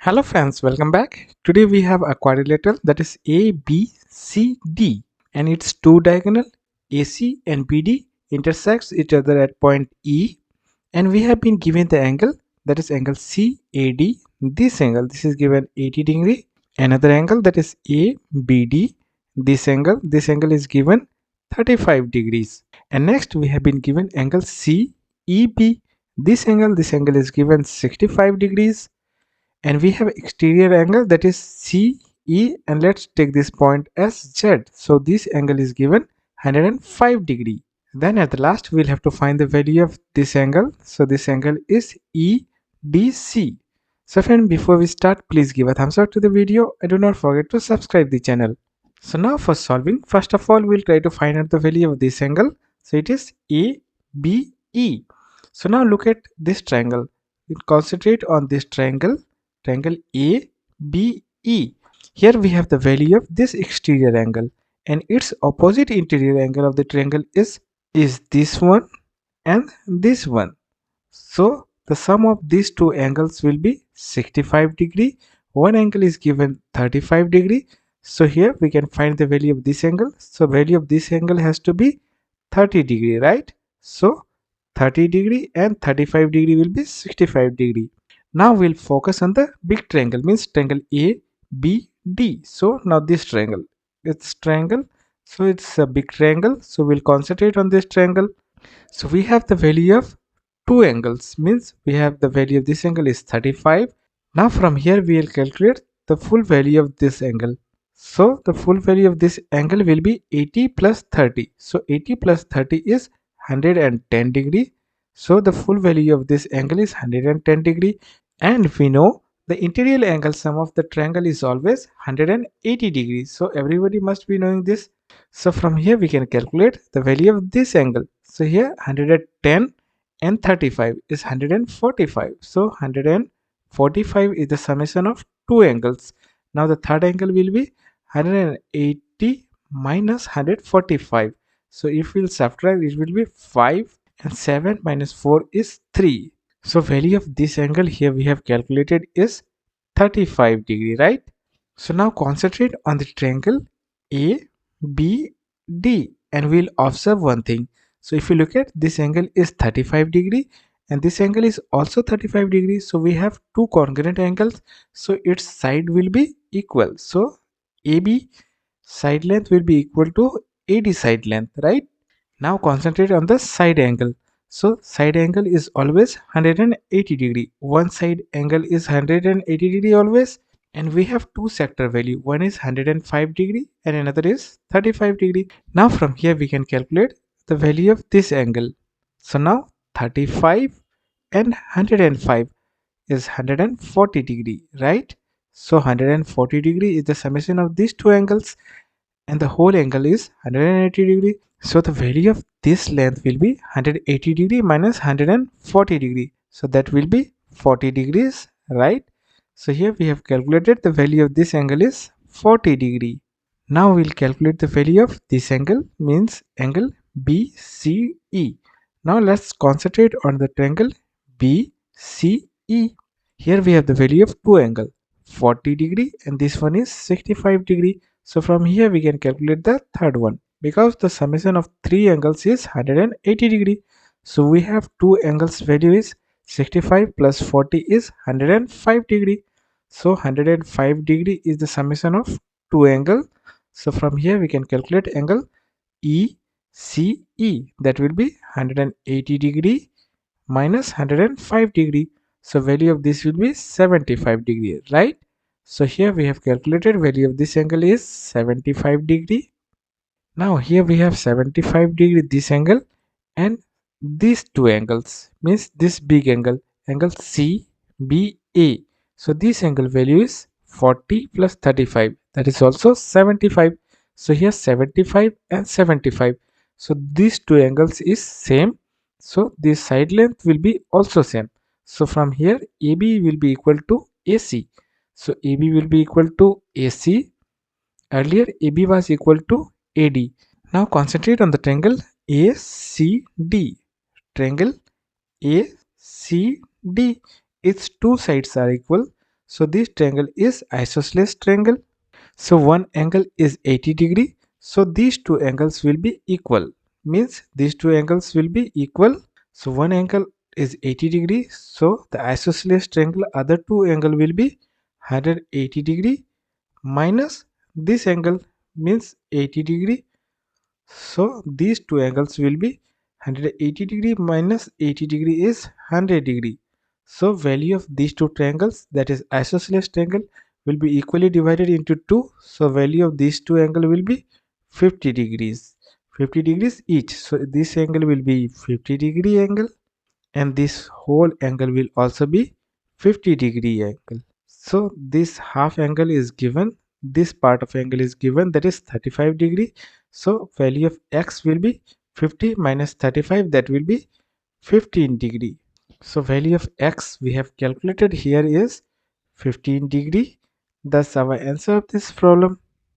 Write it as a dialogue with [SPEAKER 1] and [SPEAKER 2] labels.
[SPEAKER 1] Hello friends, welcome back. Today we have a quadrilateral that is ABCD and its two diagonal AC and BD intersects each other at point E, and we have been given the angle that is angle CAD. This is given 80 degree. Another angle that is ABD. This angle is given 35 degrees. And next we have been given angle CEB. This angle is given 65 degrees, and we have exterior angle that is CE, and let's take this point as Z. So this angle is given 105 degree. Then at the last we'll have to find the value of this angle. So this angle is EDC. So friend, before we start, please give a thumbs up to the video and do not forget to subscribe the channel. So now for solving, first of all we'll try to find out the value of this angle. So it is ABE. So now look at this triangle. We concentrate on this triangle ABE. Here we have the value of this exterior angle, and its opposite interior angle of the triangle is this one and this one. So the sum of these two angles will be 65 degree. One angle is given 35 degree. So here we can find the value of this angle. So value of this angle has to be 30 degree, right? So 30 degree and 35 degree will be 65 degree. Now we'll focus on the big triangle, means triangle ABD. So now this triangle, so it's a big triangle. So we'll concentrate on this triangle. So we have the value of two angles, means we have the value of this angle is 35. Now from here we will calculate the full value of this angle. So the full value of this angle will be 80 plus 30. So 80 plus 30 is 110 degree. So the full value of this angle is 110 degree, and we know the interior angle sum of the triangle is always 180 degrees. So everybody must be knowing this. So from here we can calculate the value of this angle. So here 110 and 35 is 145. So 145 is the summation of two angles. Now the third angle will be 180 minus 145. So if we'll subtract, it will be 5, and 7 minus 4 is 3. So value of this angle here we have calculated is 35 degree, right? So now concentrate on the triangle ABD and we'll observe one thing. So if you look at this angle is 35 degree and this angle is also 35 degrees. So we have two congruent angles. So its side will be equal. So AB side length will be equal to AD side length, right? Now concentrate on the side angle. So side angle is always 180 degree. One side angle is 180 degree always, and we have two sector value. One is 105 degree and another is 35 degree. Now from here we can calculate the value of this angle. So now 35 and 105 is 140 degree, right? So 140 degree is the summation of these two angles, and the whole angle is 180 degree. So the value of this length will be 180 degree minus 140 degree. So that will be 40 degrees, right? So here we have calculated the value of this angle is 40 degree. Now we'll calculate the value of this angle, means angle BCE. Now let's concentrate on the triangle BCE. Here we have the value of two angle, 40 degree and this one is 65 degree. So from here we can calculate the third one, because the summation of three angles is 180 degree. So we have two angles value is 65 plus 40 is 105 degree. So 105 degree is the summation of two angle. So from here we can calculate angle ECE, that will be 180 degree minus 105 degree. So value of this will be 75 degree, right? So here we have calculated value of this angle is 75 degree. Now here we have 75 degree this angle and these two angles, means this big angle, angle CBA. So this angle value is 40 plus 35, that is also 75. So here 75 and 75. So these two angles is same. So this side length will be also same. So from here AB will be equal to AC. So AB will be equal to AC. Earlier AB was equal to AD. Now concentrate on the triangle ACD. Triangle ACD, its two sides are equal. So this triangle is isosceles triangle. So one angle is 80 degree. So these two angles will be equal. Means these two angles will be equal. So one angle is 80 degree. So the isosceles triangle other two angle will be 180 degree minus this angle means 80 degree. So these two angles will be 180 degree minus 80 degree is 100 degree. So value of these two triangles, that is isosceles triangle, will be equally divided into two. So value of these two angle will be 50 degrees. 50 degrees each. So this angle will be 50 degree angle and this whole angle will also be 50 degree angle. So this half angle is given, this part of angle is given, that is 35 degree. So value of x will be 50 minus 35, that will be 15 degree. So value of x we have calculated here is 15 degree. Thus our answer of this problem.